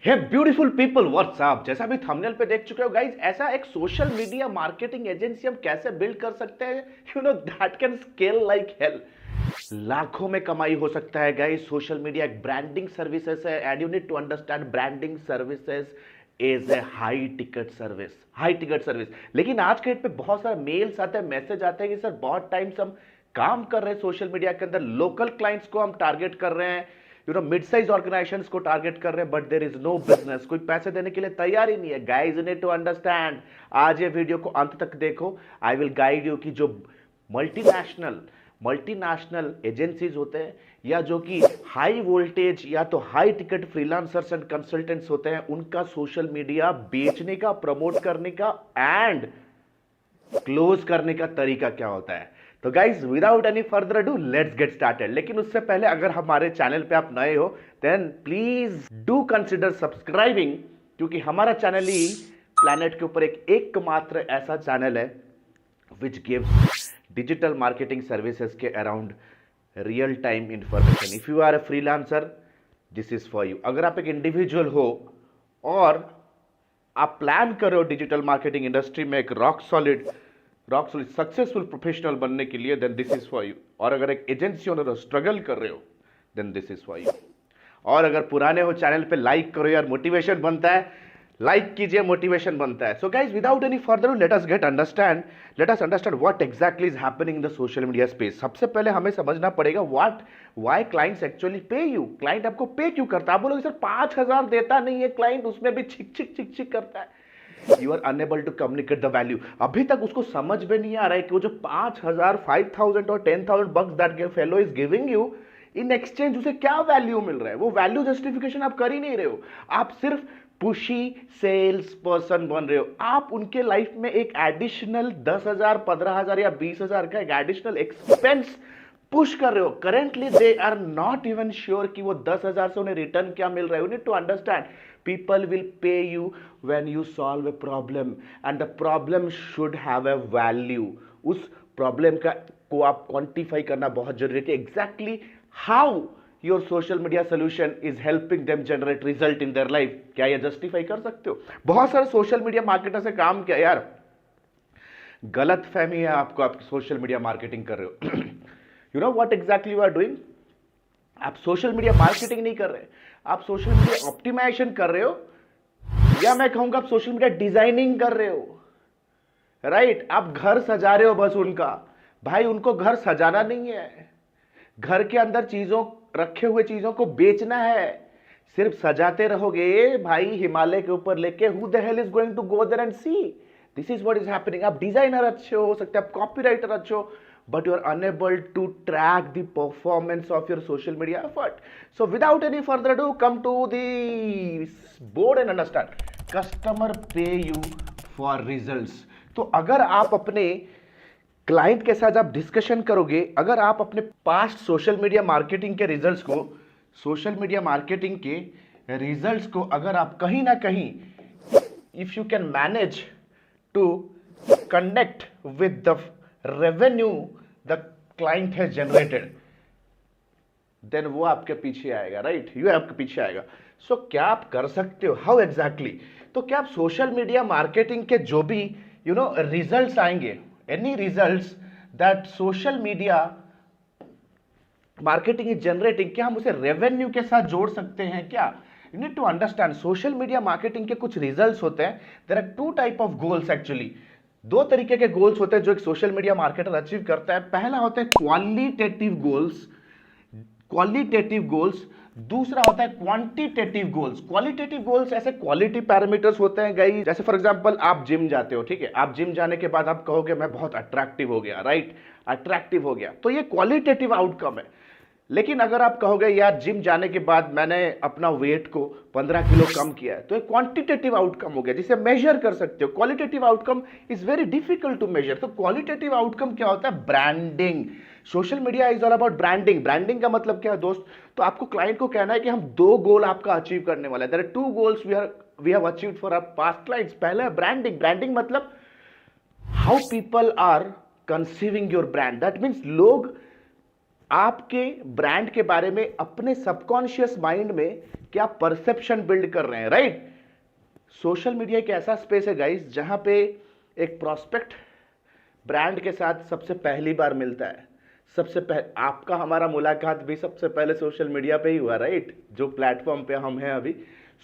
हे beautiful people WhatsApp, जैसा भी thumbnail पे देख चुके हो गाइज, ऐसा एक सोशल मीडिया मार्केटिंग एजेंसी हम कैसे बिल्ड कर सकते हैं, that can scale like hell. लाखों में कमाई हो सकता है गाइज। सोशल मीडिया एक ब्रांडिंग सर्विसेज है and you need to understand branding services is a high ticket service. लेकिन आज के डेट पे बहुत सारे मेल्स आते हैं, मैसेज आते हैं कि सर बहुत टाइम से हम काम कर रहे हैं सोशल मीडिया के अंदर, लोकल क्लाइंट्स को हम टारगेट कर रहे हैं, मिड साइज ऑर्गेनाइजेशंस को टारगेट कर रहे हैं, but there is no business, कोई पैसे देने के लिए तैयार ही नहीं है। Guys you need to understand. आज ये वीडियो को अंत तक देखो। आई विल गाइड यू कि जो मल्टीनेशनल एजेंसीज होते हैं या जो कि हाई वोल्टेज या तो high ticket freelancers and consultants होते हैं, उनका सोशल मीडिया बेचने का, प्रमोट करने का एंड क्लोज करने का तरीका क्या होता है। तो guys without any further ado let's get started. लेकिन उससे पहले अगर हमारे चैनल पे आप नए हो then please do consider subscribing, क्योंकि हमारा चैनल ही प्लैनेट के ऊपर एकमात्र ऐसा चैनल है which gives digital marketing services के around real time information. If you are a freelancer this is for you. अगर आप एक इंडिविजुअल हो और आप प्लान कर रहे हो डिजिटल मार्केटिंग इंडस्ट्री में एक रॉक सॉलिड सक्सेसफुल प्रोफेशनल बनने के लिए, then this is for you. और अगर एक एजेंसी ओनर स्ट्रगल कर रहे हो then this is for you. और अगर पुराने हो चैनल पे लाइक करो यार, मोटिवेशन बनता है, लाइक कीजिए, मोटिवेशन बनता है। So guys without any further let us understand what exactly is happening in the social media space. सबसे पहले हमें समझना पड़ेगा व्हाई क्लाइंट्स एक्चुअली पे यू। क्लाइंट आपको पे क्यों करता है? आप बोलोगे सर 5,000 देता नहीं है क्लाइंट, उसमें भी छिक करता है। You are unable to communicate the value। अभी तक उसको समझ में नहीं आ रहा है कि वो जो 5,000, 5,000 और 10,000 bucks that fellow is giving you in exchange उसे क्या वैल्यू मिल रहा है। वो वैल्यू जस्टिफिकेशन आप कर ही नहीं रहे हो, आप सिर्फ पुशी सेल्स पर्सन बन रहे हो। आप उनके लाइफ में एक एडिशनल 10,000, 15,000 या 20,000 का एक एडिशनल एक्सपेंस पुश कर रहे हो। Currently they are not even sure कि वो 10,000 से उन्हें रिटर्न क्या मिल रहा है। You need to understand people will pay you when you solve a problem and the problem should have a value। उस प्रॉब्लम का को आप क्वांटिफाई करना बहुत जरूरी है कि exactly how your social media solution is helping them generate result in their life. क्या ये जस्टिफाई कर सकते हो? बहुत सारे सोशल मीडिया मार्केटर से काम किया यार, गलत फहमी है आपको, आप सोशल मीडिया मार्केटिंग कर रहे हो। You know what exactly you are doing? आप सोशल मीडिया मार्केटिंग नहीं कर रहे, आप सोशल मीडिया ऑप्टिमाइजेशन कर रहे हो, या मैं कहूंगा आप सोशल मीडिया डिजाइनिंग कर रहे हो। राइट? आप घर सजा रहे हो बस उनका। भाई उनको घर सजाना नहीं है, घर के अंदर चीजों रखे हुए चीजों को बेचना है। सिर्फ सजाते रहोगे भाई हिमालय के ऊपर लेके, who the hell is going to go there and see? This is what is happening. आप डिजाइनर अच्छे हो सकते हैं, आप कॉपीराइटर अच्छे हो, but you are unable to track the performance of your social media effort। So without any further ado, come to the board and understand customer pay you for results। तो अगर आप अपने क्लाइंट के साथ आप discussion करोगे, अगर आप अपने पास्ट सोशल मीडिया मार्केटिंग के रिजल्ट्स को अगर आप कहीं ना कहीं if you can manage to connect with the revenue the client has generated, then वो आपके पीछे आएगा। राइट? ये आपके पीछे आएगा। सो क्या आप कर सकते हो? How exactly? तो क्या आप सोशल मीडिया मार्केटिंग के जो भी रिजल्ट्स आएंगे, any results that social media marketing is generating, क्या हम उसे रेवेन्यू के साथ जोड़ सकते हैं क्या? You need to understand social media marketing के कुछ रिजल्ट्स होते हैं। There are two type of goals actually. दो तरीके के गोल्स होते हैं जो एक सोशल मीडिया मार्केटर अचीव करता है। पहला होता है क्वालिटेटिव गोल्स, दूसरा होता है क्वांटिटेटिव गोल्स। क्वालिटेटिव गोल्स ऐसे क्वालिटी पैरामीटर्स होते हैं गाइस, जैसे फॉर एग्जांपल आप जिम जाते हो, ठीक है, आप जिम जाने के बाद आप कहोगे मैं बहुत अट्रैक्टिव हो गया। राइट? अट्रैक्टिव हो गया, तो ये क्वालिटेटिव आउटकम है। लेकिन अगर आप कहोगे यार जिम जाने के बाद मैंने अपना वेट को 15 किलो कम किया है, तो एक क्वांटिटेटिव आउटकम हो गया जिसे मेजर कर सकते हो। Qualitative outcome is very difficult to measure. तो क्वालिटेटिव आउटकम क्या होता है? Branding. Social media is all about branding. Branding का मतलब क्या है दोस्त? तो आपको क्लाइंट को कहना है कि हम दो गोल आपका अचीव करने वाले हैं। There are two goals we have achieved for our past clients. पहला है ब्रांडिंग। ब्रांडिंग मतलब how people are conceiving your brand. That means लोग आपके ब्रांड के बारे में अपने सबकॉन्शियस माइंड में क्या परसेप्शन बिल्ड कर रहे हैं, राइट। सोशल मीडिया एक ऐसा स्पेस है गाइस जहां पे एक प्रोस्पेक्ट ब्रांड के साथ सबसे पहली बार मिलता है। सबसे पहले आपका हमारा मुलाकात भी सबसे पहले सोशल मीडिया पे ही हुआ, राइट, जो प्लेटफॉर्म पे हम हैं अभी।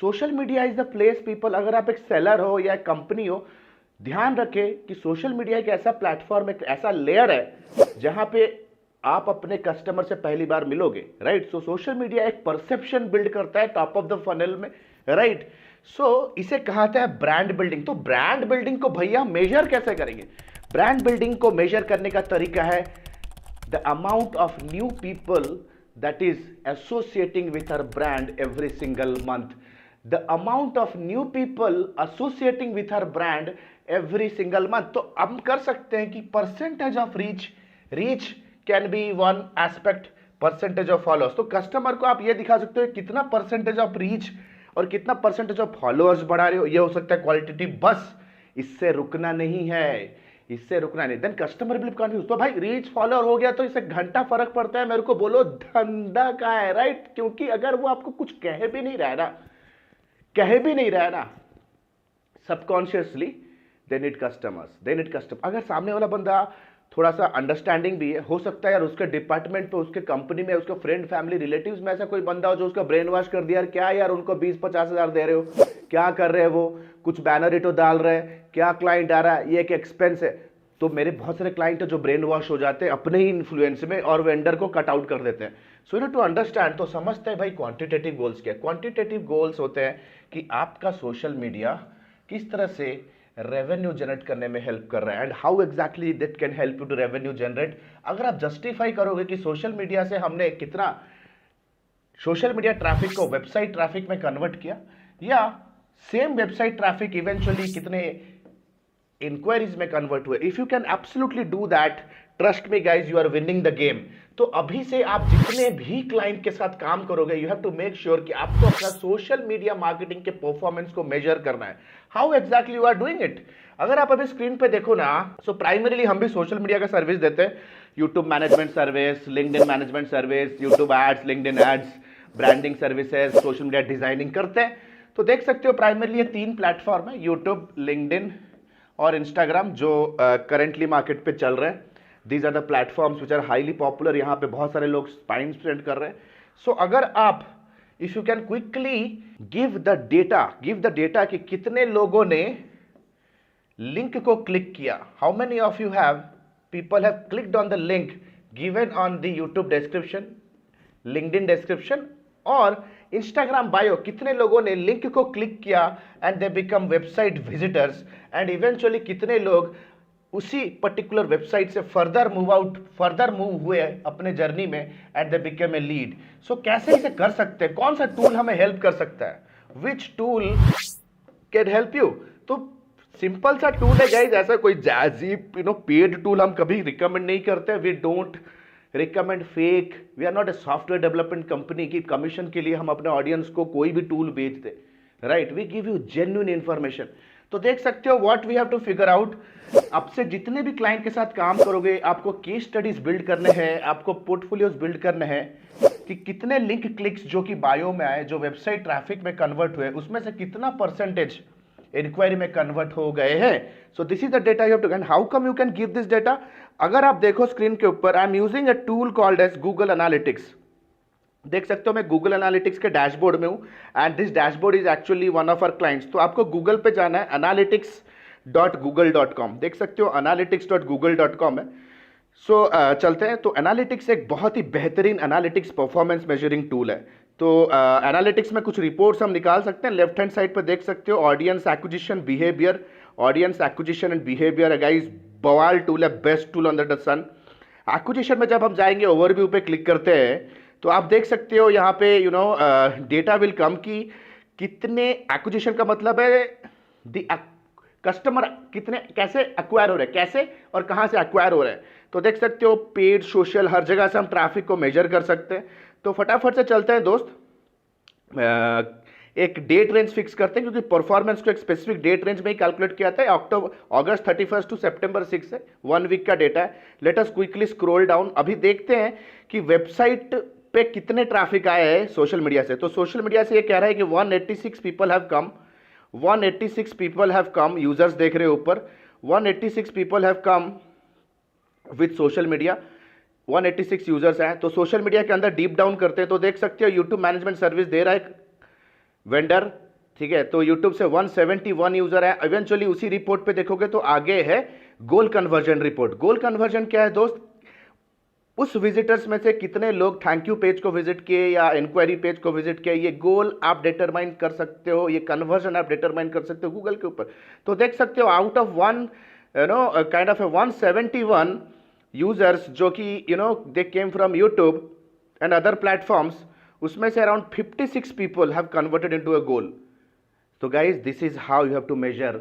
Social media is the place people, अगर आप एक सेलर हो या एक कंपनी हो, ध्यान रखें कि सोशल मीडिया एक ऐसा प्लेटफॉर्म, एक ऐसा लेयर है जहां पे आप अपने कस्टमर से पहली बार मिलोगे, राइट। सो सोशल मीडिया एक परसेप्शन बिल्ड करता है टॉप ऑफ द फनल में, राइट। सो इसे कहते हैं ब्रांड बिल्डिंग। तो ब्रांड बिल्डिंग को भैया मेजर कैसे करेंगे? ब्रांड बिल्डिंग को मेजर करने का तरीका है the amount of new people that is associating with our brand every single month. The amount of new people associating with our brand every single month. तो हम कर सकते हैं कि percentage of reach can be one aspect, percentage of followers. तो customer को आप ये दिखा सकते हो कितना परसेंटेज ऑफ रीच और कितना परसेंटेज ऑफ फॉलोअर्स बढ़ा रहे हो, ये हो सकता है क्वालिटेटिव। बस इससे रुकना नहीं है, इससे रुकना नहीं। Then customer will be confuse. तो भाई रीच फॉलोअर हो गया तो इससे घंटा फर्क पड़ता है, मेरे को बोलो धंधा का है, राइट। क्योंकि अगर वो आपको कुछ कह भी नहीं रहा है ना सबकॉन्शियसली, दे नीड कस्टमर। अगर सामने वाला बंदा थोड़ा सा अंडरस्टैंडिंग भी है, हो सकता है यार उसके डिपार्टमेंट पे, उसके कंपनी में, उसके फ्रेंड फैमिली रिलेटिव्स में ऐसा कोई बंदा हो जो उसका ब्रेन वॉश कर दिया, यार क्या यार उनको 20-50 हज़ार दे रहे हो, क्या कर रहे हैं वो, कुछ बैनर इटो डाल रहे हैं, क्या क्लाइंट आ रहा है, ये एक एक्सपेंस है। तो मेरे बहुत सारे क्लाइंट है जो ब्रेन वॉश हो जाते हैं अपने ही इन्फ्लुएंस में और वेंडर को कट आउट कर देते हैं। So you know to understand, तो समझते हैं भाई क्वांटिटेटिव गोल्स क्या। क्वांटिटेटिव गोल्स होते हैं कि आपका सोशल मीडिया किस तरह से रेवेन्यू जनरेट करने में हेल्प कर रहा है, and how exactly that can help you to revenue generate. अगर आप जस्टिफाई करोगे कि सोशल मीडिया से हमने कितना सोशल मीडिया ट्रैफिक को वेबसाइट ट्रैफिक में कन्वर्ट किया, या सेम वेबसाइट ट्रैफिक इवेंचुअली कितने इंक्वायरीज में कन्वर्ट हुए, if you can absolutely do that, trust me guys, you are winning the game. तो अभी से आप जितने भी क्लाइंट के साथ काम करोगे, you have to make sure कि आपको अपना सोशल मीडिया मार्केटिंग के परफॉर्मेंस को मेजर करना है। How exactly you are doing it? अगर आप अभी स्क्रीन पे देखो ना, सो प्राइमरीली हम भी सोशल मीडिया का सर्विस देते हैं, YouTube management service, LinkedIn management service, YouTube ads, LinkedIn ads, branding services, social media designing करते हैं। तो देख सकते हो प्राइमरीली ये 3 प्लेटफॉर्म है, यूट्यूब, लिंक्डइन और इंस्टाग्राम, जो करेंटली मार्केट पे चल रहे हैं। These are the platforms which are highly popular, यहाँ पे बहुत सारे लोग टाइम स्पेंड कर रहे हैं। सो अगर आप if you can quickly give the data कि कितने लोगों ने लिंक को क्लिक किया, how many of you have people have clicked on the link given on the YouTube description, LinkedIn description और इंस्टाग्राम बायो, कितने लोगों ने लिंक को क्लिक किया and they become website visitors, and eventually कितने लोग उसी पर्टिकुलर वेबसाइट से फर्दर मूव हुए अपने जर्नी में and they become a lead. सो कैसे इसे कर सकते हैं, कौन सा टूल हमें हेल्प कर सकता है, which tool can help you? तो सिंपल सा टूल है गाइस, ऐसा कोई जैजी पेड टूल हम कभी रिकमेंड नहीं करते। We don't recommend fake, we are not a software development company की कमीशन के लिए हम अपने ऑडियंस को कोई भी टूल बेच दे, right. We give you genuine information. तो देख सकते हो what we have to figure out, आपसे जितने भी क्लाइंट के साथ काम करोगे, आपको केस स्टडीज बिल्ड करने हैं, आपको पोर्टफोलियोज बिल्ड करने हैं कि कितने लिंक क्लिक्स जो कि बायो में आए, जो वेबसाइट ट्रैफिक में कन्वर्ट हुए, उसमें से कितना परसेंटेज इंक्वायरी में कन्वर्ट हो गए हैं। So this is the data you have to, and how come you can give this data? अगर आप देखो स्क्रीन के ऊपर, I am using a tool called as Google analytics. देख सकते हो मैं गूगल एनालिटिक्स के डैशबोर्ड में हूं, and this dashboard is actually one of our clients. तो आपको गूगल पे जाना है, analytics.google.com, देख सकते हो analytics.google.com है। सो चलते हैं। तो एनालिटिक्स एक बहुत ही बेहतरीन एनालिटिक्स परफॉर्मेंस मेजरिंग टूल है। तो एनालिटिक्स में कुछ रिपोर्ट्स हम निकाल सकते हैं। लेफ्ट हैंड साइड पर देख सकते हो audience acquisition behaviour, audience acquisition and behaviour guys, बवाल टूल है, best tool under the sun. Acquisition में जब हम जाएंगे, ओवरव्यू पे क्लिक करते हैं, तो आप देख सकते हो यहाँ पे डेटा विल कम की कितने एक्विजिशन का मतलब है द कस्टमर कितने कैसे एक्वायर हो रहे हैं, कैसे और कहाँ से एक्वायर हो रहे हैं। तो देख सकते हो पेड, सोशल, हर जगह से हम ट्रैफिक को मेजर कर सकते हैं। तो फटाफट से चलते हैं दोस्त, एक डेट रेंज फिक्स करते हैं, क्योंकि परफॉर्मेंस को एक स्पेसिफिक डेट रेंज में ही कैलकुलेट किया था। अगस्त 31 टू सितंबर 6 है, 1 वीक का डेटा है। Let us quickly scroll down. अभी देखते हैं कि वेबसाइट पे कितने ट्रैफिक आए हैं सोशल मीडिया से, तो सोशल मीडिया से ये कह रहा है कि 186 people have come, 186 people have come, users देख रहे हो ऊपर, 186 people have come with social media, 186 users हैं। तो सोशल मीडिया के अंदर डीप डाउन करते हैं तो देख सकते हो यूट्यूब मैनेजमेंट सर्विस दे रहा है वेंडर, ठीक है। तो यूट्यूब से 171 यूजर है। इवेंचुअली उसी रिपोर्ट पे देखोगे तो आगे है गोल कन्वर्जन रिपोर्ट। गोल कन्वर्जन क्या है दोस्त, उस विजिटर्स में से कितने लोग थैंक यू पेज को विजिट किए या इंक्वायरी पेज को विजिट किए, ये गोल आप डिटरमाइन कर सकते हो, ये कन्वर्जन आप डिटरमाइन कर सकते हो गूगल के ऊपर। तो देख सकते हो out of one kind of 171 users जो कि they came from YouTube and other platforms, उसमें से around 56 people have converted into a goal. So guys, this is how you have to measure.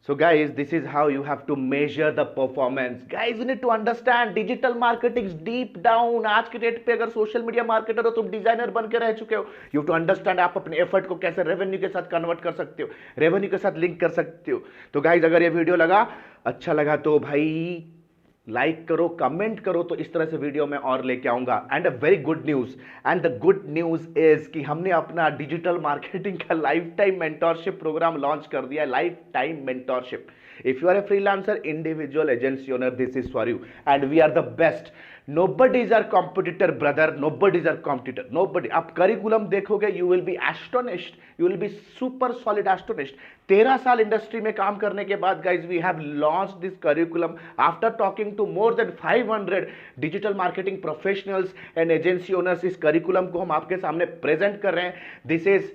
So guys, this is how you have to measure the performance. Guys, you need to understand digital marketing deep down. आज के date पे अगर social media marketer हो, तुम designer बन के रह चुके हो, you have to understand आप अपने एफर्ट को कैसे रेवेन्यू के साथ कन्वर्ट कर सकते हो, रेवेन्यू के साथ लिंक कर सकते हो। तो गाइज अगर ये वीडियो अच्छा लगा तो भाई लाइक करो, कमेंट करो, तो इस तरह से वीडियो मैं और लेके आऊंगा। And a very good news, and the good news is कि हमने अपना डिजिटल मार्केटिंग का lifetime mentorship programme launch कर दिया है। Lifetime mentorship, if you are a freelancer, individual agency owner, this is for you and we are the best. Nobody is our competitor, brother. Nobody is our competitor. Nobody. आप curriculum देखोगे, you will be astonished. You will be super solid astonished. 13 साल industry में काम करने के बाद guys, we have launched this curriculum after talking to more than 500 digital marketing professionals and agency owners. इस curriculum को हम आपके सामने प्रेजेंट कर रहे हैं। This is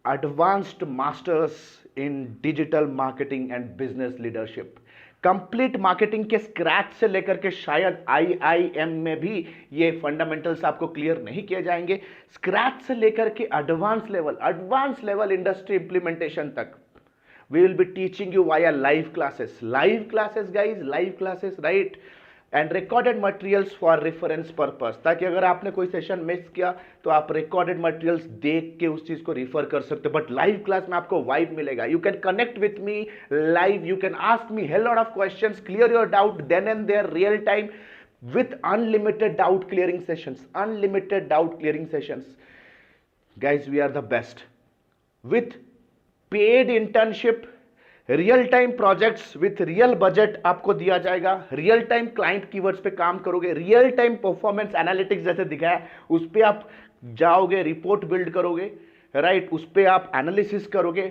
advanced masters in digital marketing and business leadership. Complete marketing के scratch से लेकर के शायद आईआईएम में भी ये फंडामेंटल्स आपको क्लियर नहीं किए जाएंगे। स्क्रैच से लेकर के एडवांस लेवल इंडस्ट्री इंप्लीमेंटेशन तक we will be teaching you via live classes guys, live classes, right, and recorded materials for reference purpose, ताकि अगर आपने कोई सेशन मिस किया तो आप रिकॉर्डेड मटेरियल्स देख के उस चीज को रिफर कर सकते हो। बट लाइव क्लास में आपको वाइब मिलेगा, you can connect with me live, you can ask me hell lot of questions, clear your doubt then and there, real time, with unlimited doubt clearing sessions. Guys, we are the best with paid internship, real time projects with real budget आपको दिया जाएगा। Real time client keywords पे काम करोगे, real time performance analytics जैसे दिखाया उस पे आप जाओगे, रिपोर्ट बिल्ड करोगे, राइट, उस पे आप एनालिसिस करोगे।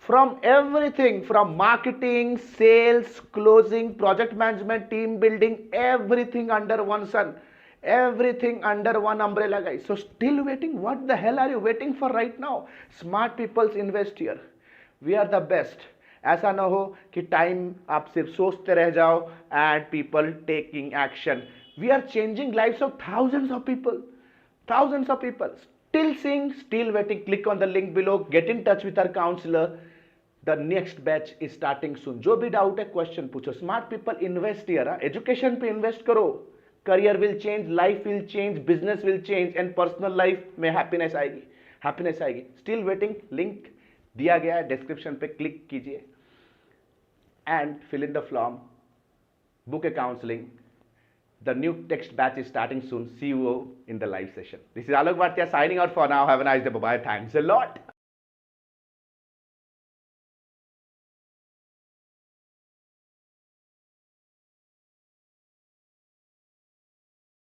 From everything, from marketing, sales, closing, project management, team building, everything under one sun, everything under one umbrella, guys. So still waiting? What the hell are you waiting for right now? Smart people's invest here. We are the best. ऐसा ना हो कि time आप सिर्फ सोचते रह जाओ and people taking action. We are changing lives of thousands of people, still seeing, still waiting. Click on the link below, get in touch with our counselor. The next batch is starting soon. जो भी doubt है question पूछो। Smart people invest here, education पे invest करो, career will change, life will change, business will change and personal life में happiness आएगी। Still waiting, link दिया गया है डिस्क्रिप्शन पे, क्लिक कीजिए and fill in the form, book a counseling. The new text batch is starting soon. See you in the live session. This is Alok Bhatia signing out for now. Have a nice day. Bye-bye. Thanks a lot.